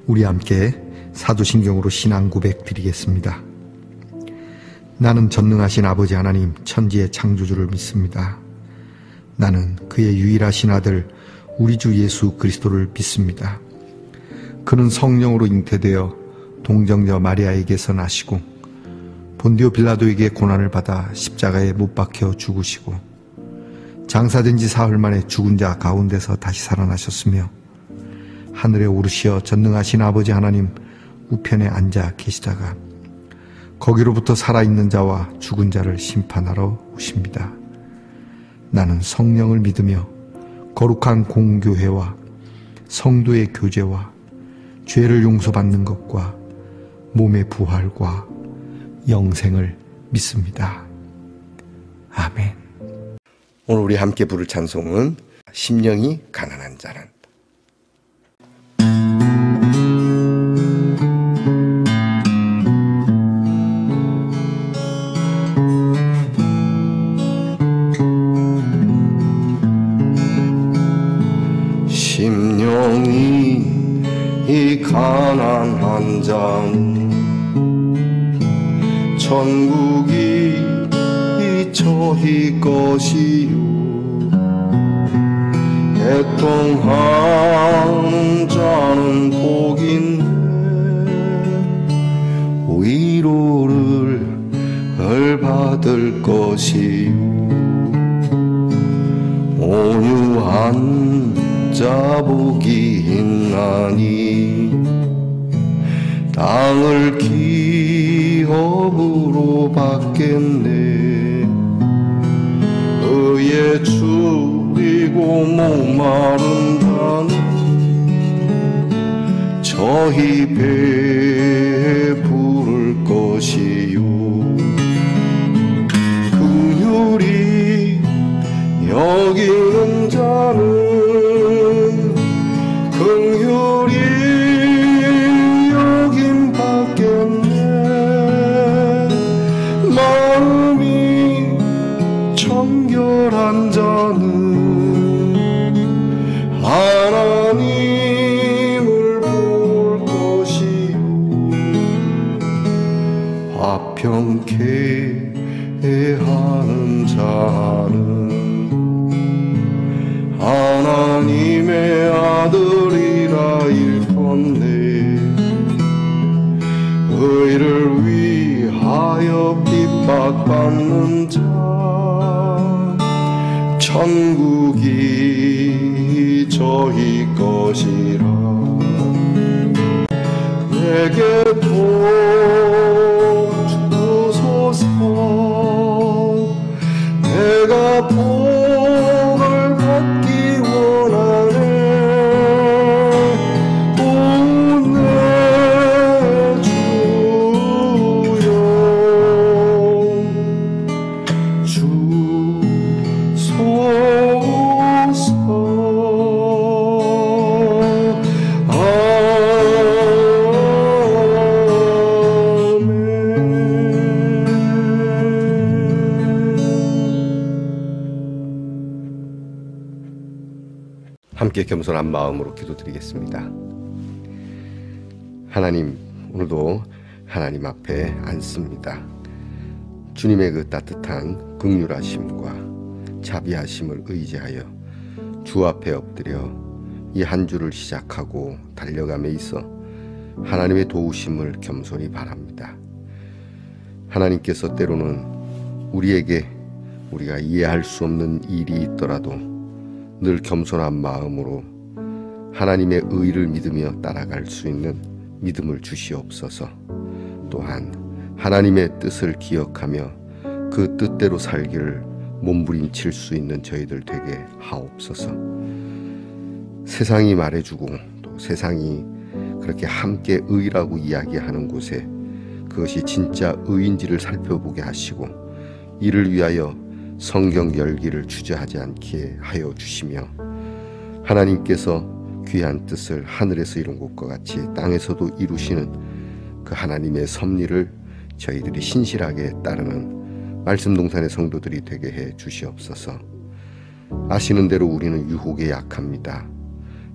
우리 함께 사도신경으로 신앙 고백 드리겠습니다. 나는 전능하신 아버지 하나님 천지의 창조주를 믿습니다. 나는 그의 유일하신 아들 우리 주 예수 그리스도를 믿습니다. 그는 성령으로 잉태되어 동정녀 마리아에게서 나시고 본디오 빌라도에게 고난을 받아 십자가에 못 박혀 죽으시고 장사된 지 사흘 만에 죽은 자 가운데서 다시 살아나셨으며 하늘에 오르시어 전능하신 아버지 하나님 우편에 앉아 계시다가 거기로부터 살아있는 자와 죽은 자를 심판하러 오십니다. 나는 성령을 믿으며 거룩한 공교회와 성도의 교제와 죄를 용서받는 것과 몸의 부활과 영생을 믿습니다. 아멘. 오늘 우리 함께 부를 찬송은 심령이 가난한 자는. 심령이 가난한 자는 천국이 저희 것이요 애통하는 자는 복인데 위로를 받을 것이요 온유한 자 복이 있나니 땅을 기업으로 받겠네. 의에 줄이고 목마른 자는 저희 배부를 것이요 긍휼히 여기는 자는 긍휼히 여김 받겠네. 마음이 청결한 자는 하나님을 볼 것이요 화평케 하는 자는 하나님의 아들이라 일컫네. 의를 위하여 핍박받는 자 천국이 저희 것이라. 내게 도 주소서. 내가 복을 받기 원하네. 오 내 주여 함께 겸손한 마음으로 기도드리겠습니다. 하나님, 오늘도 하나님 앞에 앉습니다. 주님의 그 따뜻한 긍휼하심과 자비하심을 의지하여 주 앞에 엎드려 이 한 주를 시작하고 달려감에 있어 하나님의 도우심을 겸손히 바랍니다. 하나님께서 때로는 우리에게 우리가 이해할 수 없는 일이 있더라도 늘 겸손한 마음으로 하나님의 의를 믿으며 따라갈 수 있는 믿음을 주시옵소서. 또한 하나님의 뜻을 기억하며 그 뜻대로 살기를 몸부림칠 수 있는 저희들 되게 하옵소서. 세상이 말해주고 또 세상이 그렇게 함께 의라고 이야기하는 곳에 그것이 진짜 의인지를 살펴보게 하시고 이를 위하여 성경 열기를 주저하지 않게 하여 주시며 하나님께서 귀한 뜻을 하늘에서 이룬 것과 같이 땅에서도 이루시는 그 하나님의 섭리를 저희들이 신실하게 따르는 말씀동산의 성도들이 되게 해 주시옵소서. 아시는 대로 우리는 유혹에 약합니다.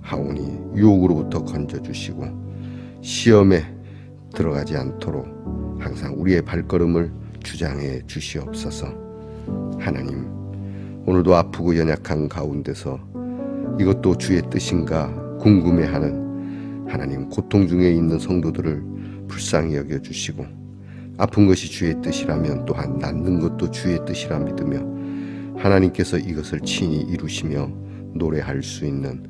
하오니 유혹으로부터 건져주시고 시험에 들어가지 않도록 항상 우리의 발걸음을 주장해 주시옵소서. 하나님, 오늘도 아프고 연약한 가운데서 이것도 주의 뜻인가 궁금해하는 하나님, 고통 중에 있는 성도들을 불쌍히 여겨주시고, 아픈 것이 주의 뜻이라면 또한 낫는 것도 주의 뜻이라 믿으며 하나님께서 이것을 친히 이루시며 노래할 수 있는,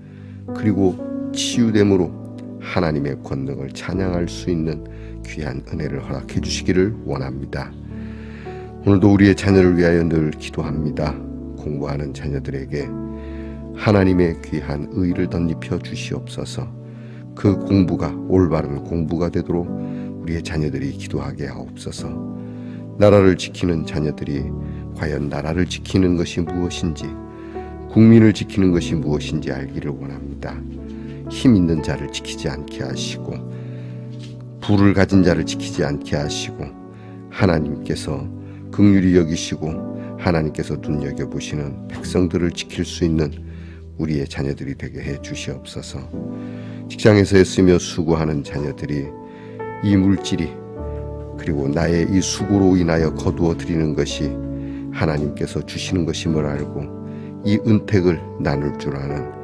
그리고 치유됨으로 하나님의 권능을 찬양할 수 있는 귀한 은혜를 허락해 주시기를 원합니다. 오늘도 우리의 자녀를 위하여 늘 기도합니다. 공부하는 자녀들에게 하나님의 귀한 의를 덧입혀 주시옵소서. 그 공부가 올바른 공부가 되도록 우리의 자녀들이 기도하게 하옵소서. 나라를 지키는 자녀들이 과연 나라를 지키는 것이 무엇인지, 국민을 지키는 것이 무엇인지 알기를 원합니다. 힘 있는 자를 지키지 않게 하시고, 부를 가진 자를 지키지 않게 하시고, 하나님께서 긍휼히 여기시고 하나님께서 눈여겨보시는 백성들을 지킬 수 있는 우리의 자녀들이 되게 해 주시옵소서. 직장에서 애쓰며 수고하는 자녀들이 이 물질이, 그리고 나의 이 수고로 인하여 거두어 드리는 것이 하나님께서 주시는 것임을 알고 이 은택을 나눌 줄 아는,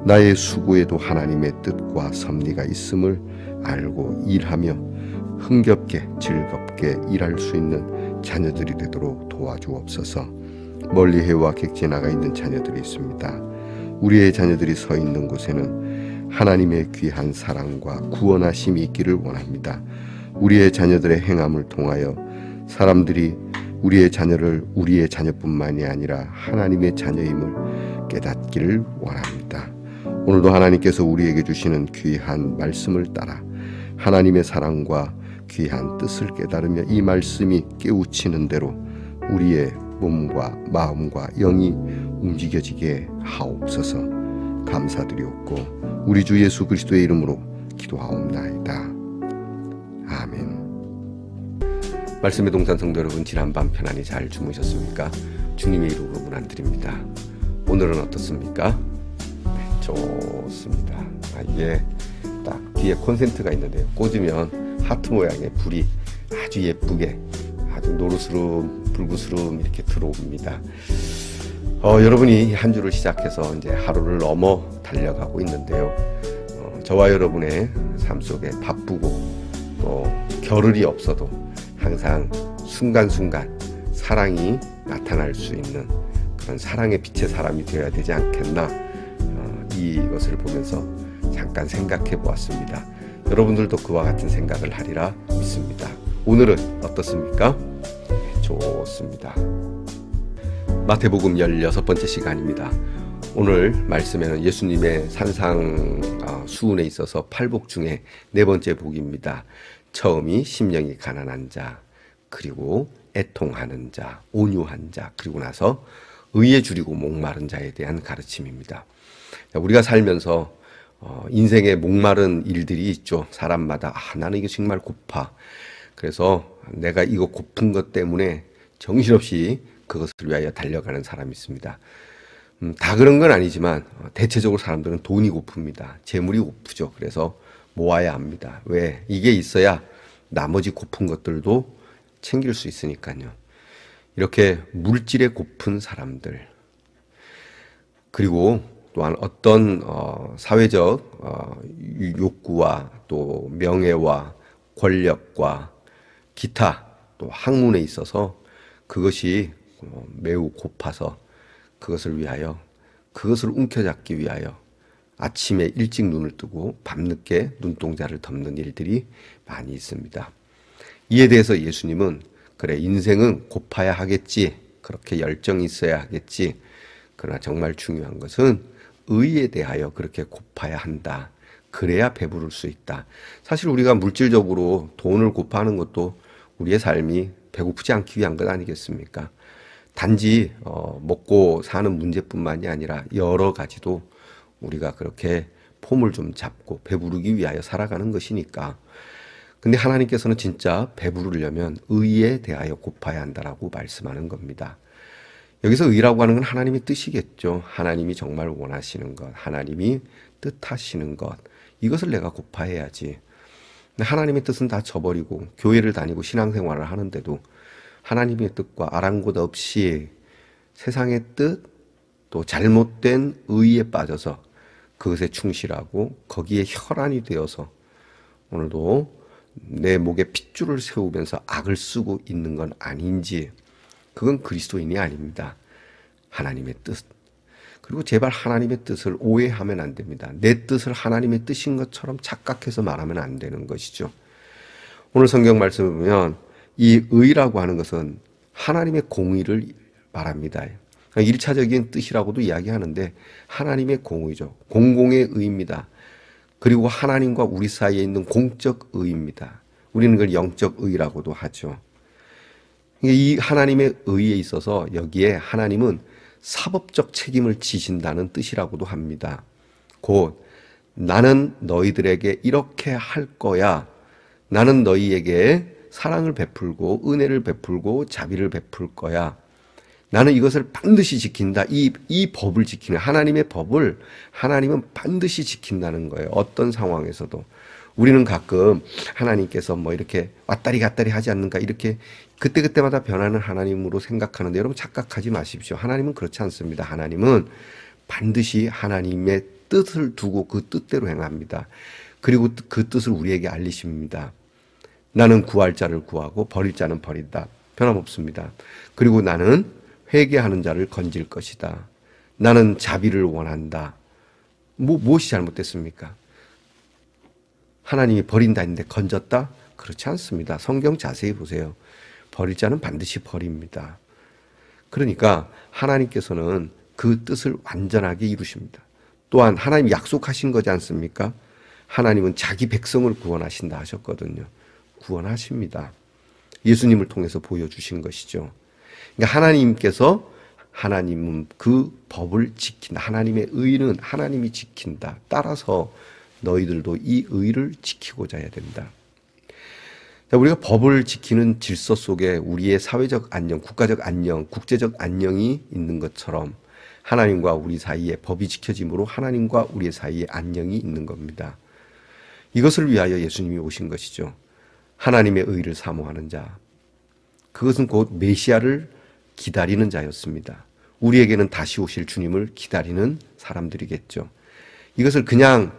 나의 수고에도 하나님의 뜻과 섭리가 있음을 알고 일하며 흥겹게 즐겁게 일할 수 있는 자녀들이 되도록 도와주옵소서. 멀리 해와 객지에 나가 있는 자녀들이 있습니다. 우리의 자녀들이 서 있는 곳에는 하나님의 귀한 사랑과 구원하심이 있기를 원합니다. 우리의 자녀들의 행함을 통하여 사람들이 우리의 자녀를 우리의 자녀뿐만이 아니라 하나님의 자녀임을 깨닫기를 원합니다. 오늘도 하나님께서 우리에게 주시는 귀한 말씀을 따라 하나님의 사랑과 귀한 뜻을 깨달으며 이 말씀이 깨우치는 대로 우리의 몸과 마음과 영이 움직여지게 하옵소서. 감사드리옵고 우리 주 예수 그리스도의 이름으로 기도하옵나이다. 아멘. 말씀의 동산 성도 여러분, 지난밤 편안히 잘 주무셨습니까? 주님의 이름으로 문안드립니다. 오늘은 어떻습니까? 네, 좋습니다. 이게 딱 뒤에 콘센트가 있는데요, 꽂으면 하트 모양의 불이 아주 예쁘게, 아주 노르스름 불구스름 이렇게 들어옵니다. 여러분이 한 주를 시작해서 이제 하루를 넘어 달려가고 있는데요, 저와 여러분의 삶 속에 바쁘고 또 겨를이 없어도 항상 순간순간 사랑이 나타날 수 있는 그런 사랑의 빛의 사람이 되어야 되지 않겠나, 이것을 보면서 잠깐 생각해 보았습니다. 여러분들도 그와 같은 생각을 하리라 믿습니다. 오늘은 어떻습니까? 좋습니다. 마태복음 16번째 시간입니다. 오늘 말씀에는 예수님의 산상 수훈에 있어서 8복 중에 4번째 복입니다. 처음이 심령이 가난한 자, 그리고 애통하는 자, 온유한 자, 그리고 나서 의에 줄이고 목마른 자에 대한 가르침입니다. 우리가 살면서 인생에 목마른 일들이 있죠. 사람마다 나는 이거 정말 고파. 그래서 내가 이거 고픈 것 때문에 정신없이 그것을 위하여 달려가는 사람이 있습니다. 다 그런 건 아니지만 대체적으로 사람들은 돈이 고픕니다. 재물이 고프죠. 그래서 모아야 합니다. 왜? 이게 있어야 나머지 고픈 것들도 챙길 수 있으니까요. 이렇게 물질에 고픈 사람들, 그리고 또한 어떤 사회적 욕구와 또 명예와 권력과 기타 또 학문에 있어서 그것이 매우 고파서 그것을 위하여, 그것을 움켜잡기 위하여 아침에 일찍 눈을 뜨고 밤늦게 눈동자를 덮는 일들이 많이 있습니다. 이에 대해서 예수님은 그래, 인생은 고파야 하겠지, 그렇게 열정이 있어야 하겠지, 그러나 정말 중요한 것은 의에 대하여 그렇게 고파야 한다. 그래야 배부를 수 있다. 사실 우리가 물질적으로 돈을 고파하는 것도 우리의 삶이 배고프지 않기 위한 것 아니겠습니까? 단지 먹고 사는 문제뿐만이 아니라 여러 가지도 우리가 그렇게 폼을 좀 잡고 배부르기 위하여 살아가는 것이니까. 근데 하나님께서는 진짜 배부르려면 의에 대하여 고파야 한다라고 말씀하는 겁니다. 여기서 의라고 하는 건 하나님의 뜻이겠죠. 하나님이 정말 원하시는 것, 하나님이 뜻하시는 것, 이것을 내가 고파해야지. 근데 하나님의 뜻은 다 저버리고 교회를 다니고 신앙생활을 하는데도 하나님의 뜻과 아랑곳 없이 세상의 뜻, 또 잘못된 의에 빠져서 그것에 충실하고 거기에 혈안이 되어서 오늘도 내 목에 핏줄을 세우면서 악을 쓰고 있는 건 아닌지, 그건 그리스도인이 아닙니다. 하나님의 뜻. 그리고 제발 하나님의 뜻을 오해하면 안 됩니다. 내 뜻을 하나님의 뜻인 것처럼 착각해서 말하면 안 되는 것이죠. 오늘 성경 말씀을 보면 이 의라고 하는 것은 하나님의 공의를 말합니다. 1차적인 뜻이라고도 이야기하는데 하나님의 공의죠. 공공의 의입니다. 그리고 하나님과 우리 사이에 있는 공적 의입니다. 우리는 그걸 영적 의라고도 하죠. 이 하나님의 의에 있어서 여기에 하나님은 사법적 책임을 지신다는 뜻이라고도 합니다. 곧 나는 너희들에게 이렇게 할 거야. 나는 너희에게 사랑을 베풀고 은혜를 베풀고 자비를 베풀 거야. 나는 이것을 반드시 지킨다. 이 법을 지키는, 하나님의 법을 하나님은 반드시 지킨다는 거예요. 어떤 상황에서도. 우리는 가끔 하나님께서 뭐 이렇게 왔다리 갔다리 하지 않는가, 이렇게 그때그때마다 변하는 하나님으로 생각하는데, 여러분 착각하지 마십시오. 하나님은 그렇지 않습니다. 하나님은 반드시 하나님의 뜻을 두고 그 뜻대로 행합니다. 그리고 그 뜻을 우리에게 알리십니다. 나는 구할 자를 구하고 버릴 자는 버린다. 변함없습니다. 그리고 나는 회개하는 자를 건질 것이다. 나는 자비를 원한다. 무엇이 잘못됐습니까? 하나님이 버린다 했는데 건졌다? 그렇지 않습니다. 성경 자세히 보세요. 버릴 자는 반드시 버립니다. 그러니까 하나님께서는 그 뜻을 완전하게 이루십니다. 또한 하나님 약속하신 거지 않습니까? 하나님은 자기 백성을 구원하신다 하셨거든요. 구원하십니다. 예수님을 통해서 보여주신 것이죠. 그러니까 하나님은 그 법을 지킨다. 하나님의 의는 하나님이 지킨다. 따라서 너희들도 이 의를 지키고자 해야 된다. 우리가 법을 지키는 질서 속에 우리의 사회적 안녕, 국가적 안녕, 국제적 안녕이 있는 것처럼 하나님과 우리 사이에 법이 지켜짐으로 하나님과 우리의 사이에 안녕이 있는 겁니다. 이것을 위하여 예수님이 오신 것이죠. 하나님의 의를 사모하는 자. 그것은 곧 메시아를 기다리는 자였습니다. 우리에게는 다시 오실 주님을 기다리는 사람들이겠죠. 이것을 그냥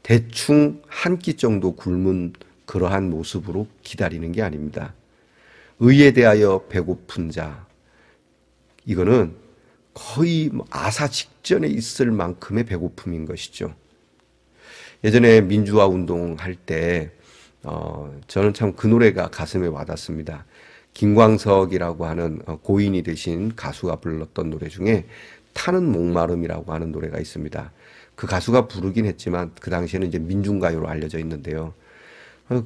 대충 한 끼 정도 굶은 그러한 모습으로 기다리는 게 아닙니다. 의에 대하여 배고픈 자, 이거는 거의 아사 직전에 있을 만큼의 배고픔인 것이죠. 예전에 민주화 운동할 때 저는 참 그 노래가 가슴에 와닿습니다. 김광석이라고 하는 고인이 되신 가수가 불렀던 노래 중에 타는 목마름이라고 하는 노래가 있습니다. 그 가수가 부르긴 했지만 그 당시에는 이제 민중가요로 알려져 있는데요.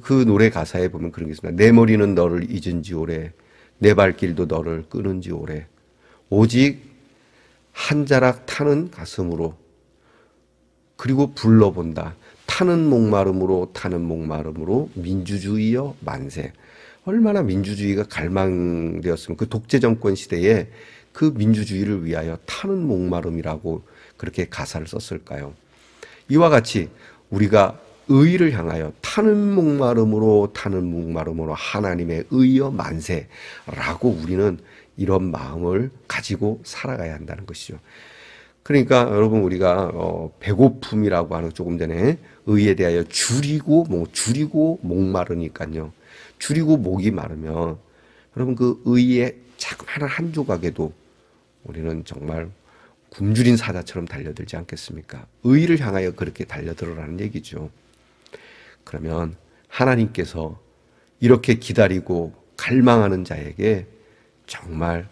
그 노래 가사에 보면 그런 게 있습니다. 내 머리는 너를 잊은 지 오래, 내 발길도 너를 끄는 지 오래. 오직 한 자락 타는 가슴으로, 그리고 불러본다. 타는 목마름으로 민주주의여 만세. 얼마나 민주주의가 갈망되었으면, 그 독재 정권 시대에 그 민주주의를 위하여 타는 목마름이라고 그렇게 가사를 썼을까요? 이와 같이 우리가 의를 향하여 타는 목마름으로 하나님의 의여 만세라고 우리는 이런 마음을 가지고 살아가야 한다는 것이죠. 그러니까 여러분, 우리가 배고픔이라고 하는, 조금 전에 의에 대하여 줄이고 목마르니까요. 줄이고 목이 마르면 여러분, 그 의의 자그마한 한 조각에도 우리는 정말 굶주린 사자처럼 달려들지 않겠습니까? 의를 향하여 그렇게 달려들어라는 얘기죠. 그러면 하나님께서 이렇게 기다리고 갈망하는 자에게 정말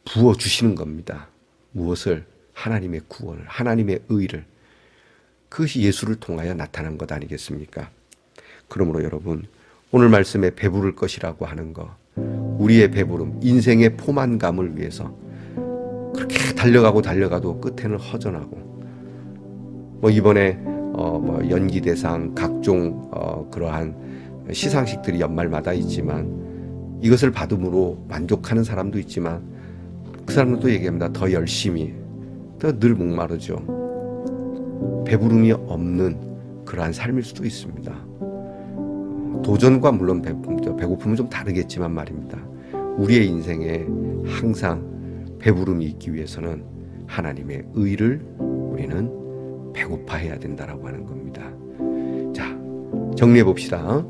부어주시는 겁니다. 무엇을? 하나님의 구원을, 하나님의 의를. 그것이 예수를 통하여 나타난 것 아니겠습니까? 그러므로 여러분, 오늘 말씀에 배부를 것이라고 하는 거, 우리의 배부름, 인생의 포만감을 위해서 그렇게 달려가도 끝에는 허전하고, 이번에 연기대상 각종 그러한 시상식들이 연말마다 있지만 이것을 받음으로 만족하는 사람도 있지만 그 사람은 또 얘기합니다. 더 열심히, 더 늘 목마르죠. 배부름이 없는 그러한 삶일 수도 있습니다. 도전과 물론 배고픔은 좀 다르겠지만 말입니다. 우리의 인생에 항상 배부름이 있기 위해서는 하나님의 의를 우리는 배고파해야 된다라고 하는 겁니다. 자, 정리해 봅시다.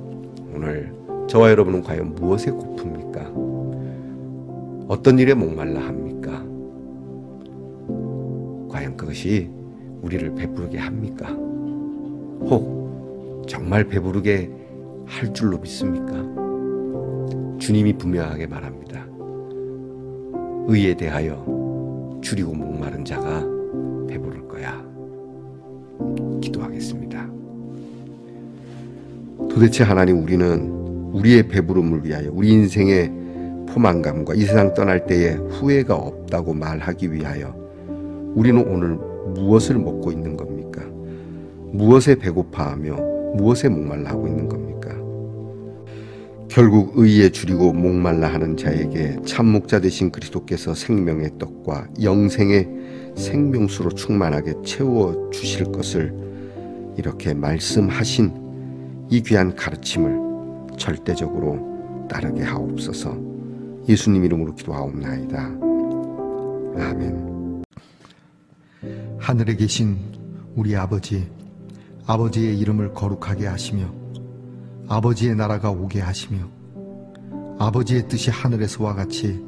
오늘 저와 여러분은 과연 무엇에 고픕니까? 어떤 일에 목말라 합니까? 과연 그것이 우리를 배부르게 합니까? 혹 정말 배부르게 할 줄로 믿습니까? 주님이 분명하게 말합니다. 의에 대하여 줄이고 목마른 자가 배부를 거야. 기도하겠습니다. 도대체 하나님, 우리는 우리의 배부름을 위하여 우리 인생의 포만감과 이 세상 떠날 때에 후회가 없다고 말하기 위하여 우리는 오늘 무엇을 먹고 있는 겁니까? 무엇에 배고파하며 무엇에 목말라 하고 있는 겁니까? 결국 의에 줄이고 목말라 하는 자에게 참 목자 되신 그리스도께서 생명의 떡과 영생의 생명수로 충만하게 채워 주실 것을 이렇게 말씀하신 이 귀한 가르침을 절대적으로 따르게 하옵소서. 예수님 이름으로 기도하옵나이다. 아멘. 하늘에 계신 우리 아버지, 아버지의 이름을 거룩하게 하시며 아버지의 나라가 오게 하시며 아버지의 뜻이 하늘에서와 같이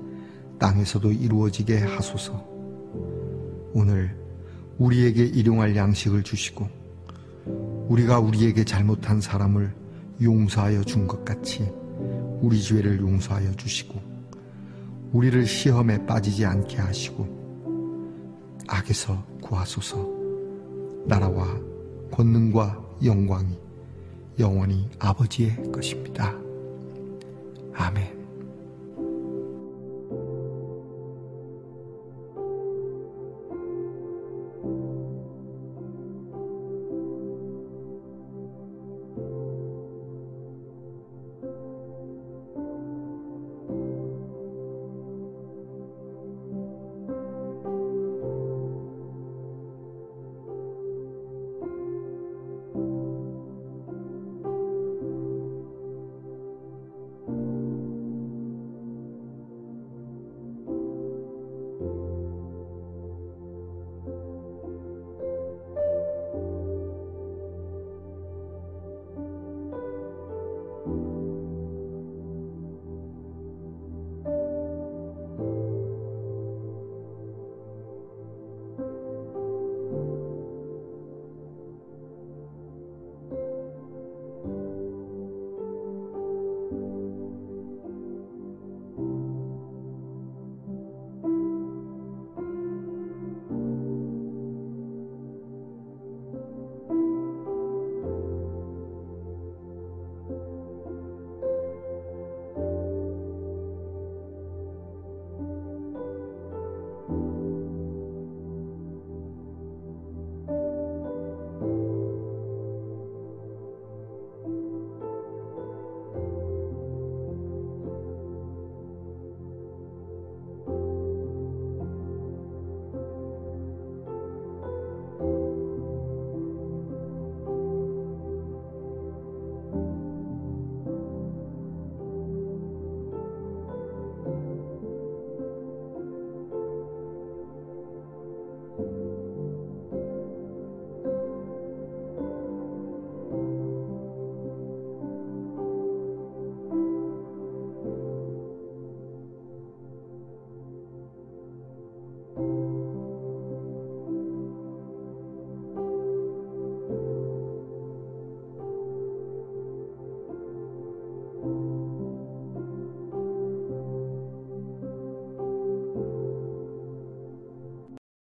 땅에서도 이루어지게 하소서. 오늘 우리에게 일용할 양식을 주시고 우리가 우리에게 잘못한 사람을 용서하여 준 것 같이 우리 죄를 용서하여 주시고 우리를 시험에 빠지지 않게 하시고 악에서 구하소서. 나라와 권능과 영광이 영원히 아버지의 것입니다. 아멘.